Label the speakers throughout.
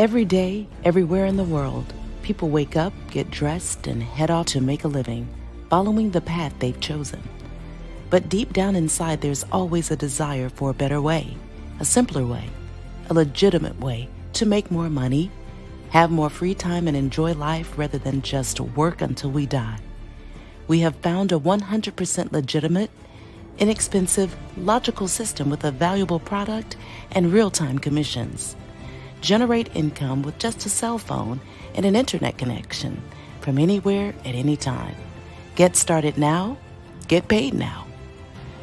Speaker 1: Every day, everywhere in the world, people wake up, get dressed, and head off to make a living, following the path they've chosen. But deep down inside, there's always a desire for a better way, a simpler way, a legitimate way to make more money, have more free time, and enjoy life rather than just work until we die. We have found a 100% legitimate, inexpensive, logical system with a valuable product and real-time commissions. Generate income with just a cell phone and an internet connection from anywhere at any time. Get started now, get paid now.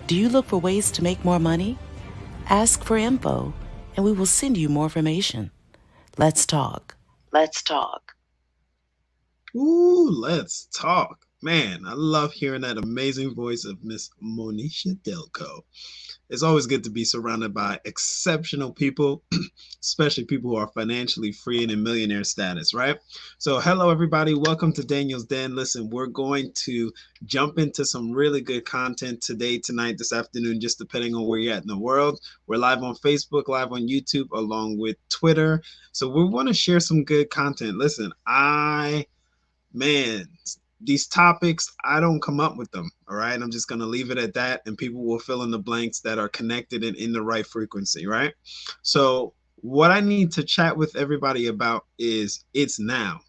Speaker 1: Do you look for ways to make more money? Ask for info and we will send you more information. Let's talk. Let's talk.
Speaker 2: Ooh, let's talk. Man, I love hearing that amazing voice of Miss Monisha Delco. It's always good to be surrounded by exceptional people, especially people who are financially free and in millionaire status, right? So, hello, everybody. Welcome to Daniel's Den. Listen, we're going to jump into some really good content today, tonight, this afternoon, just depending on where you're at in the world. We're live on Facebook, live on YouTube, along with Twitter. So, we want to share some good content. Listen, man, these topics, I don't come up with them. All right. I'm just going to leave it at that. And people will fill in the blanks that are connected and in the right frequency. Right. So, what I need to chat with everybody about is it's now.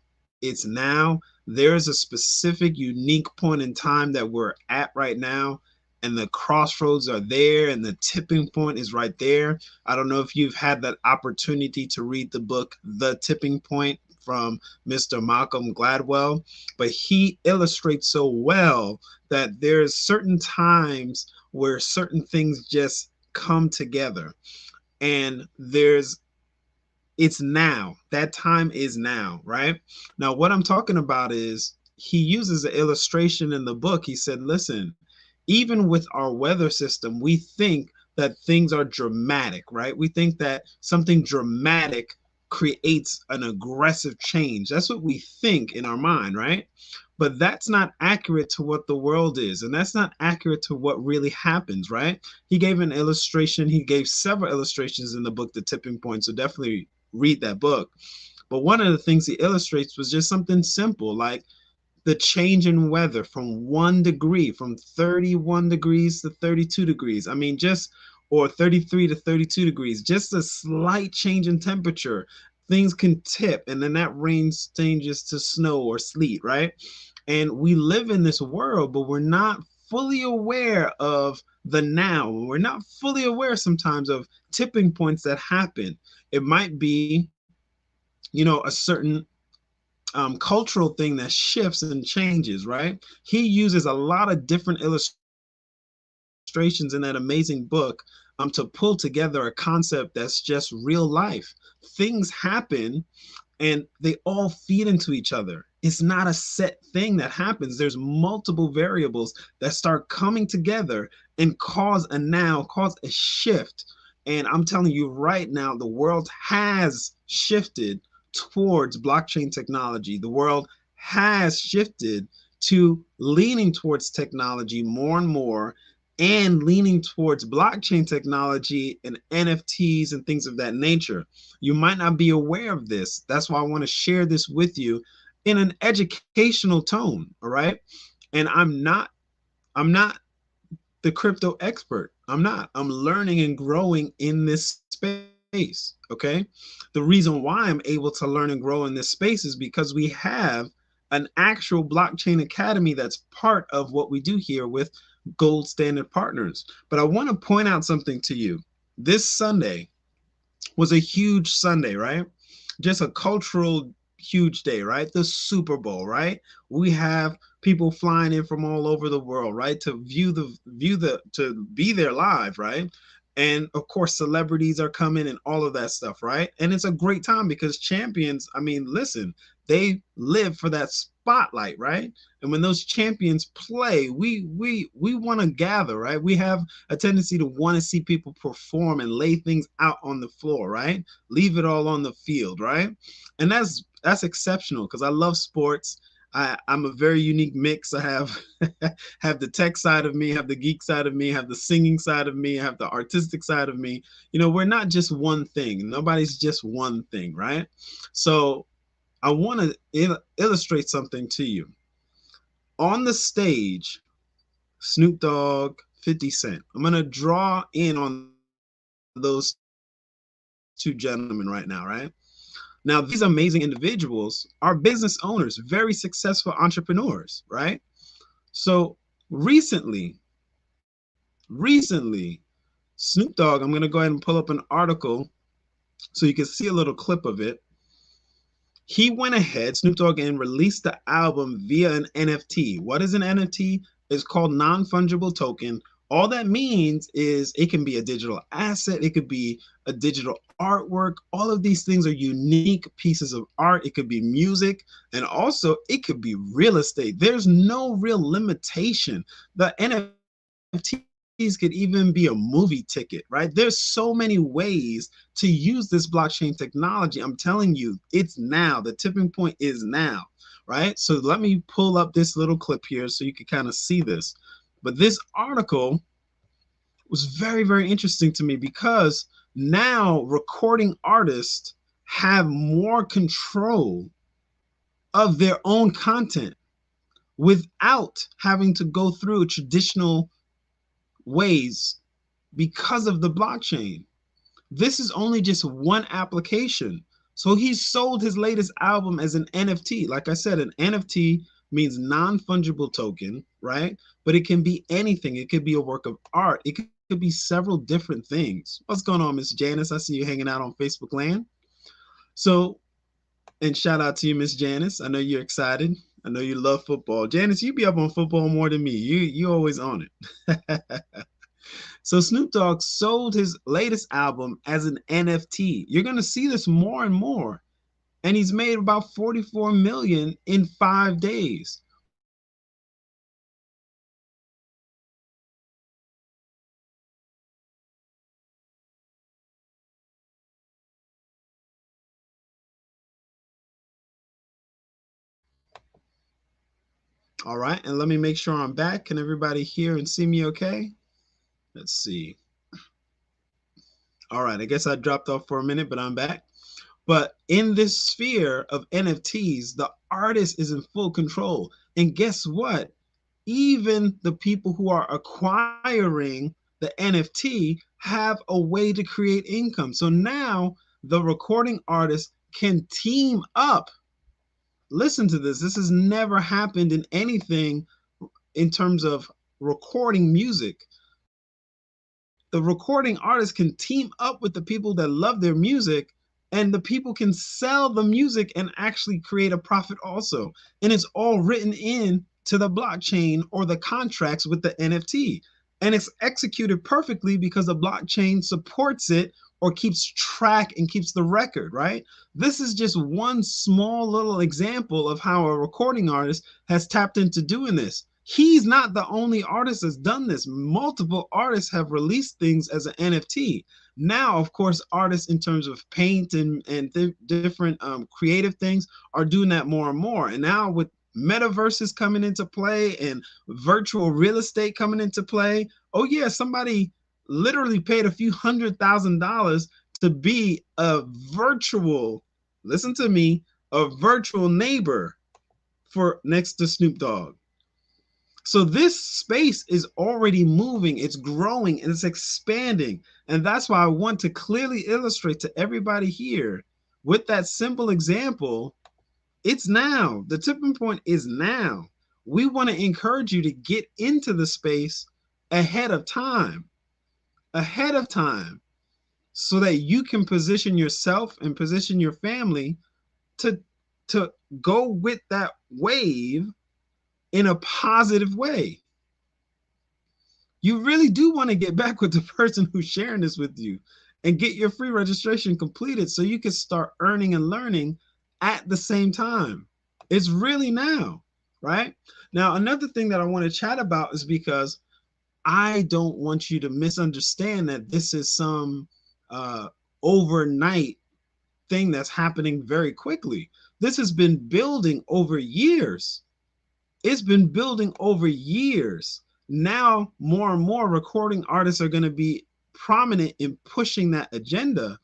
Speaker 2: It's now. There is a specific, unique point in time that we're at right now. And the crossroads are there, and the tipping point is right there. I don't know if you've had that opportunity to read the book, The Tipping Point, from Mr. Malcolm Gladwell, but he illustrates so well that there's certain times where certain things just come together. And it's now. That time is now, right? Now, what I'm talking about is he uses an illustration in the book. He said, listen, even with our weather system, we think that things are dramatic, right? We think that something dramatic creates an aggressive change. That's what we think in our mind, right? But that's not accurate to what the world is. And that's not accurate to what really happens, right? He gave an illustration. He gave several illustrations in the book, The Tipping Point. So definitely read that book. But one of the things he illustrates was just something simple, like the change in weather from 1 degree, from 31 degrees to 32 degrees. I mean, or 33 to 32 degrees, just a slight change in temperature. Things can tip, and then that rain changes to snow or sleet, right? And we live in this world, but we're not fully aware of the now. We're not fully aware sometimes of tipping points that happen. It might be, a certain cultural thing that shifts and changes, right? He uses a lot of different illustrations in that amazing book to pull together a concept that's just real life. Things happen and they all feed into each other. It's not a set thing that happens. There's multiple variables that start coming together and cause a shift. And I'm telling you right now, the world has shifted towards blockchain technology. The world has shifted to leaning towards technology more and more, and leaning towards blockchain technology and NFTs and things of that nature. You might not be aware of this. That's why I want to share this with you in an educational tone. All right. And I'm not the crypto expert. I'm learning and growing in this space. Okay. The reason why I'm able to learn and grow in this space is because we have an actual blockchain academy that's part of what we do here with Gold Standard Partners. But I want to point out something to you. This Sunday was a huge Sunday, right? Just a cultural huge day, right? The Super Bowl, right? We have people flying in from all over the world, right? To to be there live, right? And of course, celebrities are coming and all of that stuff, right? And it's a great time because champions, I mean, listen, they live for that spotlight, right? And when those champions play, we want to gather, right? We have a tendency to want to see people perform and lay things out on the floor, right? Leave it all on the field, right? And that's exceptional because I love sports. I'm a very unique mix. I have have the tech side of me, have the geek side of me, have the singing side of me, have the artistic side of me. You know, we're not just one thing. Nobody's just one thing, right? So I want to illustrate something to you. On the stage, Snoop Dogg, 50 Cent. I'm going to draw in on those two gentlemen right now, right? Now, these amazing individuals are business owners, very successful entrepreneurs, right? So recently, Snoop Dogg, I'm going to go ahead and pull up an article so you can see a little clip of it. He went ahead, Snoop Dogg, and released the album via an NFT. What is an NFT? It's called non-fungible token. All that means is it can be a digital asset, it could be a digital artwork. All of these things are unique pieces of art. It could be music, and also it could be real estate. There's no real limitation. The NFTs could even be a movie ticket, right? There's so many ways to use this blockchain technology. I'm telling you, it's now. The tipping point is now, right? So let me pull up this little clip here so you can kind of see this. But this article was very, very interesting to me because now recording artists have more control of their own content without having to go through traditional ways because of the blockchain. This is only just one application. So he sold his latest album as an NFT. Like I said, an NFT means non-fungible token, right? But it can be anything. It could be a work of art. It could be several different things. What's going on, Miss Janice? I see you hanging out on Facebook land. So, and shout out to you, Miss Janice. I know you're excited. I know you love football. Janice, you be up on football more than me. You always on it. So Snoop Dogg sold his latest album as an NFT. You're going to see this more and more. And he's made about 44 million in 5 days. All right, and let me make sure I'm back. Can everybody hear and see me okay? Let's see. All right, I guess I dropped off for a minute, but I'm back. But in this sphere of NFTs, the artist is in full control. And guess what? Even the people who are acquiring the NFT have a way to create income. So now the recording artist can team up. Listen to this. This has never happened in anything in terms of recording music. The recording artist can team up with the people that love their music, and the people can sell the music and actually create a profit also. And it's all written in to the blockchain or the contracts with the NFT. And it's executed perfectly because the blockchain supports it or keeps track and keeps the record, right? This is just one small little example of how a recording artist has tapped into doing this. He's not the only artist that's done this. Multiple artists have released things as an NFT. Now, of course, artists in terms of paint and different creative things are doing that more and more. And now with metaverses coming into play and virtual real estate coming into play, oh yeah, somebody literally paid a few $100,000 to be a virtual, listen to me, a virtual neighbor for next to Snoop Dogg. So this space is already moving, it's growing, and it's expanding. And that's why I want to clearly illustrate to everybody here with that simple example, it's now. The tipping point is now. We want to encourage you to get into the space ahead of time, so that you can position yourself and position your family to go with that wave in a positive way. You really do want to get back with the person who's sharing this with you and get your free registration completed so you can start earning and learning at the same time. It's really now, right? Now, another thing that I want to chat about is because I don't want you to misunderstand that this is some overnight thing that's happening very quickly. This has been building over years. It's been building over years. Now, more and more recording artists are going to be prominent in pushing that agenda.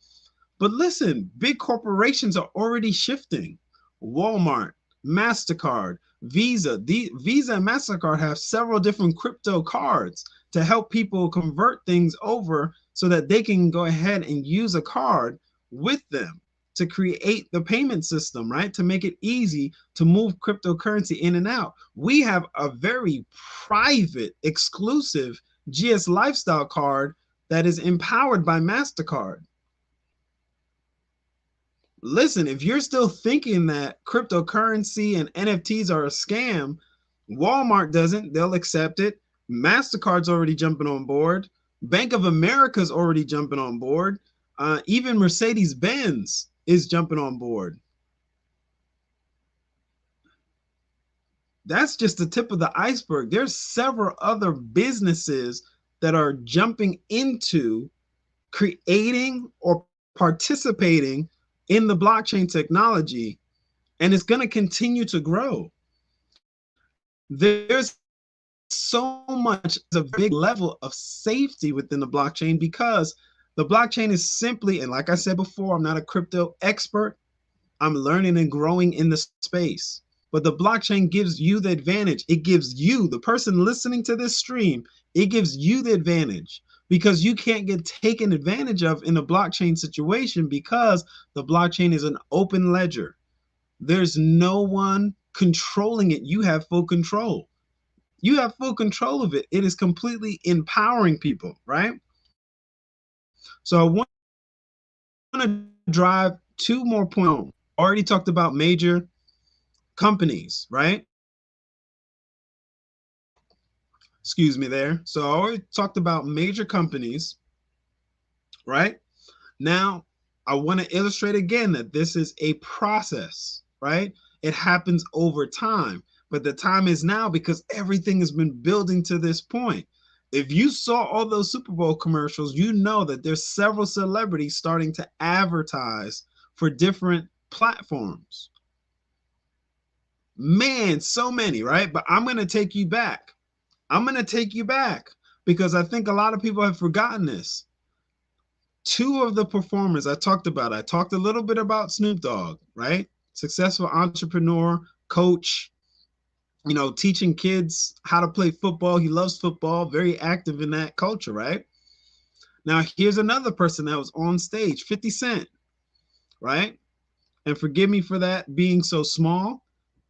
Speaker 2: But listen, big corporations are already shifting. Walmart, MasterCard, Visa. Visa and MasterCard have several different crypto cards to help people convert things over so that they can go ahead and use a card with them to create the payment system, right? To make it easy to move cryptocurrency in and out. We have a very private, exclusive GS Lifestyle card that is empowered by MasterCard. Listen, if you're still thinking that cryptocurrency and NFTs are a scam, Walmart doesn't. They'll accept it. MasterCard's already jumping on board. Bank of America's already jumping on board. Even Mercedes-Benz is jumping on board. That's just the tip of the iceberg. There's several other businesses that are jumping into creating or participating in the blockchain technology, and it's going to continue to grow. There's so much, a big level of safety within the blockchain because the blockchain is simply, and like I said before, I'm not a crypto expert. I'm learning and growing in the space. But the blockchain gives you the advantage. It gives you, the person listening to this stream, it gives you the advantage because you can't get taken advantage of in a blockchain situation because the blockchain is an open ledger. There's no one controlling it. You have full control. You have full control of it. It is completely empowering people, right? So I want to drive two more points home. Already talked about major companies, right? Excuse me there. So I already talked about major companies, right? Now, I want to illustrate again that this is a process, right? It happens over time, but the time is now because everything has been building to this point. If you saw all those Super Bowl commercials, you know that there's several celebrities starting to advertise for different platforms. Man, so many, right? But I'm going to take you back. I'm going to take you back because I think a lot of people have forgotten this. Two of the performers I talked a little bit about Snoop Dogg, right? Successful entrepreneur, coach, you know, teaching kids how to play football. He loves football, very active in that culture, right? Now, here's another person that was on stage, 50 Cent, right? And forgive me for that being so small,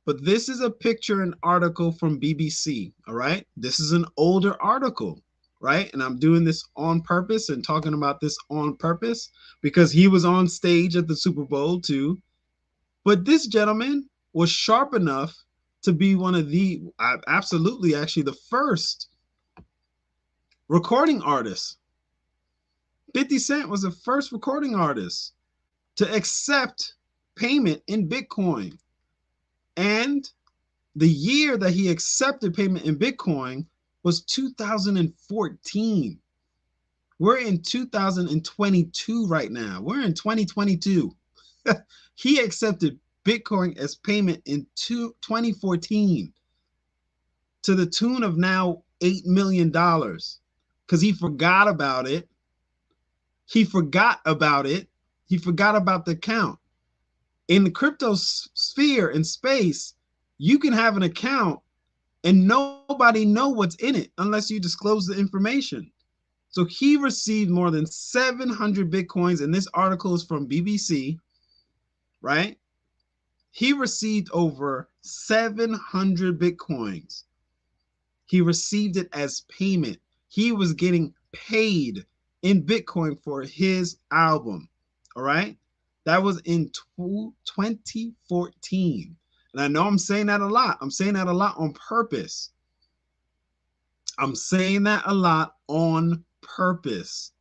Speaker 2: but this is a picture and article from BBC, all right? This is an older article, right? And I'm doing this on purpose and talking about this on purpose because he was on stage at the Super Bowl too. But this gentleman was sharp enough to be one of the, absolutely actually the first recording artists. 50 Cent was the first recording artist to accept payment in Bitcoin. And the year that he accepted payment in Bitcoin was 2014. We're in 2022 right now. We're in 2022. He accepted Bitcoin as payment in 2014 to the tune of now $8 million because he forgot about it. He forgot about it. He forgot about the account. In the crypto sphere and space, you can have an account and nobody know what's in it unless you disclose the information. So he received more than 700 Bitcoins, and this article is from BBC, right? He received over 700 Bitcoins. He received it as payment. He was getting paid in Bitcoin for his album, all right? That was in 2014. And I know I'm saying that a lot. I'm saying that a lot on purpose. I'm saying that a lot on purpose.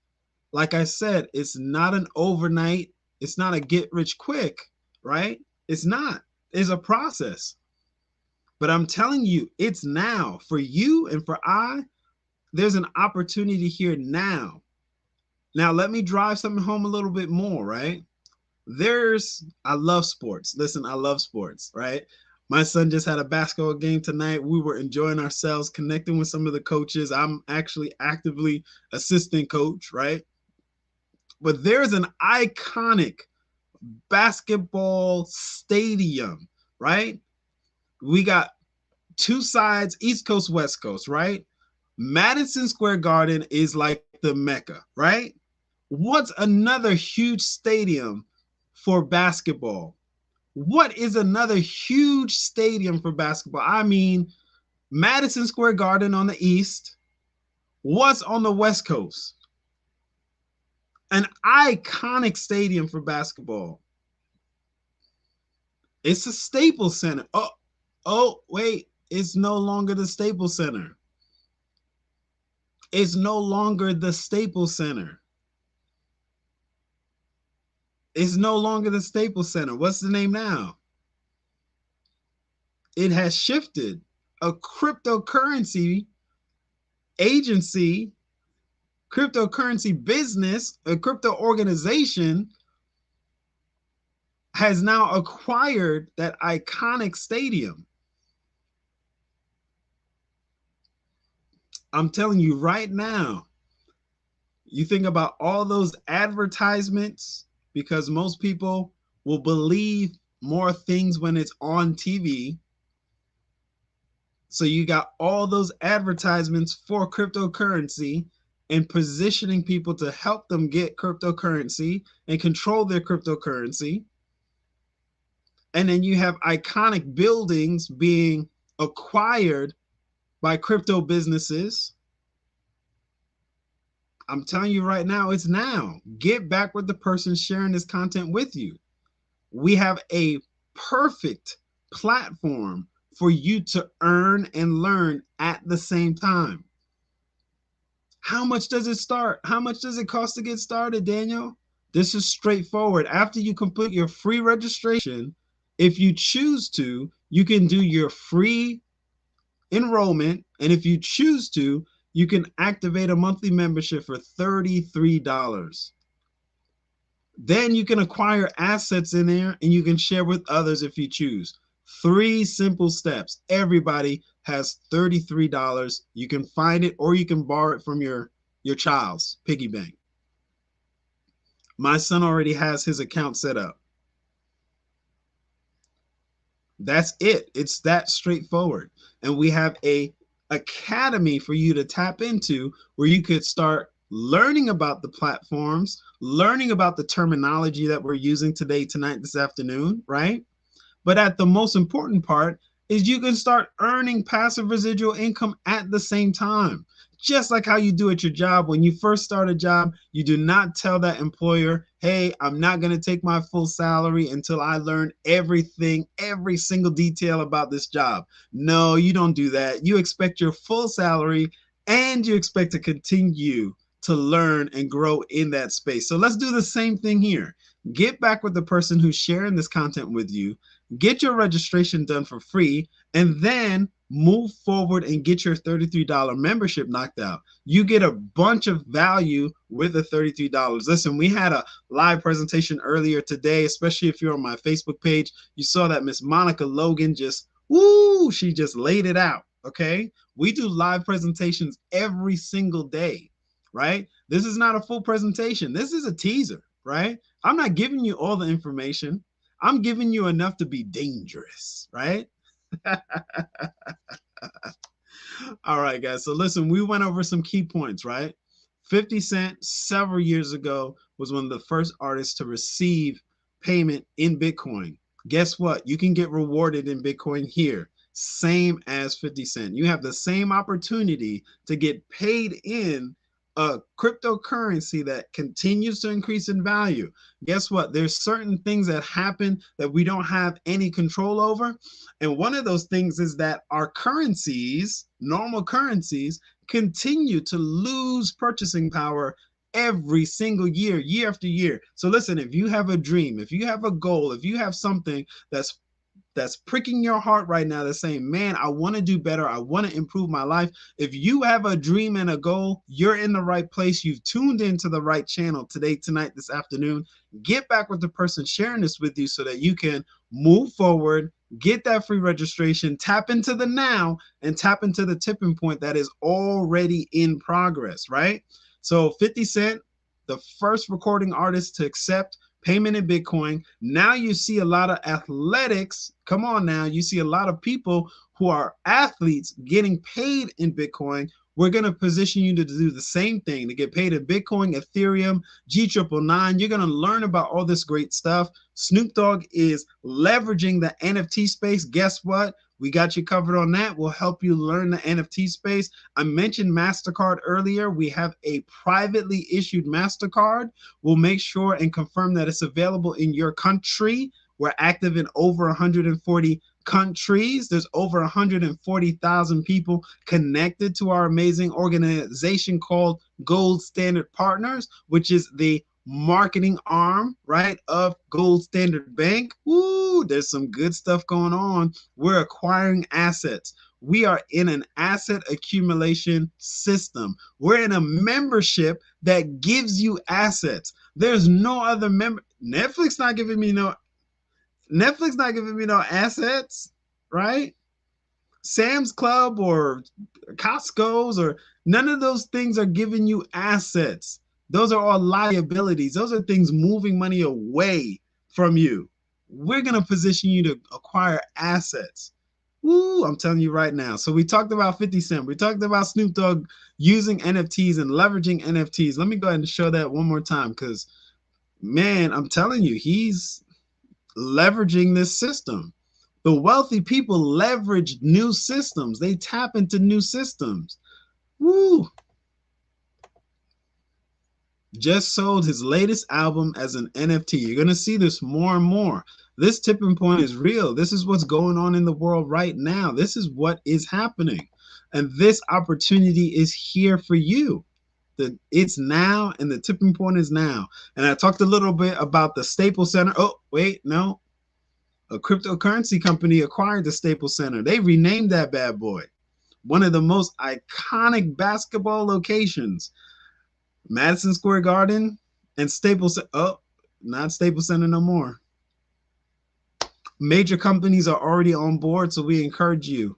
Speaker 2: Like I said, it's not an overnight. It's not a get rich quick, right? It's not. It's a process. But I'm telling you, it's now. For you and for there's an opportunity here now. Now, let me drive something home a little bit more, right? I love sports. Listen, I love sports, right? My son just had a basketball game tonight. We were enjoying ourselves, connecting with some of the coaches. I'm actually actively assistant coach, right? But there's an iconic basketball stadium, right? We got two sides, East Coast, West Coast, right? Madison Square Garden is like the Mecca, right? What's another huge stadium for basketball? What is another huge stadium for basketball? I mean, Madison Square Garden on the East. What's on the West Coast? An iconic stadium for basketball. It's a Staples Center. Wait, it's no longer the Staples Center. It's no longer the Staples Center. It's no longer the Staples Center. What's the name now? It has shifted. A cryptocurrency agency, cryptocurrency business, a crypto organization has now acquired that iconic stadium. I'm telling you right now, you think about all those advertisements, because most people will believe more things when it's on TV. So you got all those advertisements for cryptocurrency and positioning people to help them get cryptocurrency and control their cryptocurrency. And then you have iconic buildings being acquired by crypto businesses. I'm telling you right now, it's now. Get back with the person sharing this content with you. We have a perfect platform for you to earn and learn at the same time. How much does it start? How much does it cost to get started, Daniel? This is straightforward. After you complete your free registration, if you choose to, you can do your free enrollment. And if you choose to, you can activate a monthly membership for $33. Then you can acquire assets in there and you can share with others if you choose. 3 simple steps. Everybody has $33. You can find it or you can borrow it from your child's piggy bank. My son already has his account set up. That's it. It's that straightforward. And we have a academy for you to tap into where you could start learning about the platforms, learning about the terminology that we're using today, tonight, this afternoon, right? But at the most important part is you can start earning passive residual income at the same time. Just like how you do at your job. When you first start a job, you do not tell that employer, hey, I'm not going to take my full salary until I learn everything, every single detail about this job. No, you don't do that. You expect your full salary and you expect to continue to learn and grow in that space. So let's do the same thing here. Get back with the person who's sharing this content with you, get your registration done for free, and then move forward and get your $33 membership knocked out. You get a bunch of value with the $33. Listen, we had a live presentation earlier today, especially if you're on my Facebook page. You saw that Miss Monica Logan she just laid it out, okay? We do live presentations every single day, right? This is not a full presentation. This is a teaser, right? I'm not giving you all the information. I'm giving you enough to be dangerous, right? All right, guys. So listen, we went over some key points, right? 50 Cent several years ago was one of the first artists to receive payment in Bitcoin. Guess what? You can get rewarded in Bitcoin here. Same as 50 Cent. You have the same opportunity to get paid in a cryptocurrency that continues to increase in value. Guess what? There's certain things that happen that we don't have any control over. And one of those things is that our currencies, normal currencies, continue to lose purchasing power every single year, year after year. So listen, if you have a dream, if you have a goal, if you have something that's pricking your heart right now, that's saying, man, I want to do better. I want to improve my life. If you have a dream and a goal, you're in the right place. You've tuned into the right channel today, tonight, this afternoon. Get back with the person sharing this with you so that you can move forward, Get that free registration, tap into the now, and tap into the tipping point that is already in progress, right? So 50 Cent, the first recording artist to accept payment in Bitcoin. Now you see a lot of athletics. Come on now. You see a lot of people who are athletes getting paid in Bitcoin. We're going to position you to do the same thing, to get paid in Bitcoin, Ethereum, G999. You're going to learn about all this great stuff. Snoop Dogg is leveraging the NFT space. Guess what? We got you covered on that. We'll help you learn the NFT space. I mentioned MasterCard earlier. We have a privately issued MasterCard. We'll make sure and confirm that it's available in your country. We're active in over 140 countries. There's over 140,000 people connected to our amazing organization called Gold Standard Partners, which is the marketing arm, right, of Gold Standard Bank. Woo, there's some good stuff going on. We're acquiring assets. We are in an asset accumulation system. We're in a membership that gives you assets. There's no other Netflix not giving me no assets, right? Sam's Club or Costco's or none of those things are giving you assets. Those are all liabilities. Those are things moving money away from you. We're going to position you to acquire assets. Woo, I'm telling you right now. So we talked about 50 Cent. We talked about Snoop Dogg using NFTs and leveraging NFTs. Let me go ahead and show that one more time because, man, I'm telling you, he's leveraging this system. The wealthy people leverage new systems. They tap into new systems. Woo. Just sold his latest album as an NFT. You're going to see this more and more. This tipping point is real. This is what's going on in the world right now. This is what is happening. And this opportunity is here for you. It's now, and the tipping point is now. And I talked a little bit about the Staples Center. Oh, wait, no. A cryptocurrency company acquired the Staples Center. They renamed that bad boy. One of the most iconic basketball locations. Madison Square Garden and Staples. Oh, not Staples Center no more. Major companies are already on board, so we encourage you.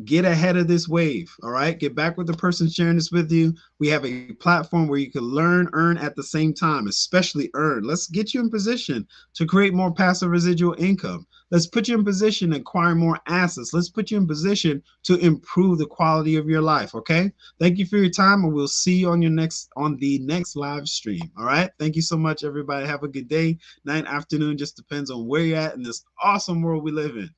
Speaker 2: Get ahead of this wave, all right? Get back with the person sharing this with you. We have a platform where you can learn, earn at the same time, especially earn. Let's get you in position to create more passive residual income. Let's put you in position to acquire more assets. Let's put you in position to improve the quality of your life, okay? Thank you for your time, and we'll see you on the next live stream, all right? Thank you so much, everybody. Have a good day, night, afternoon. Just depends on where you're at in this awesome world we live in.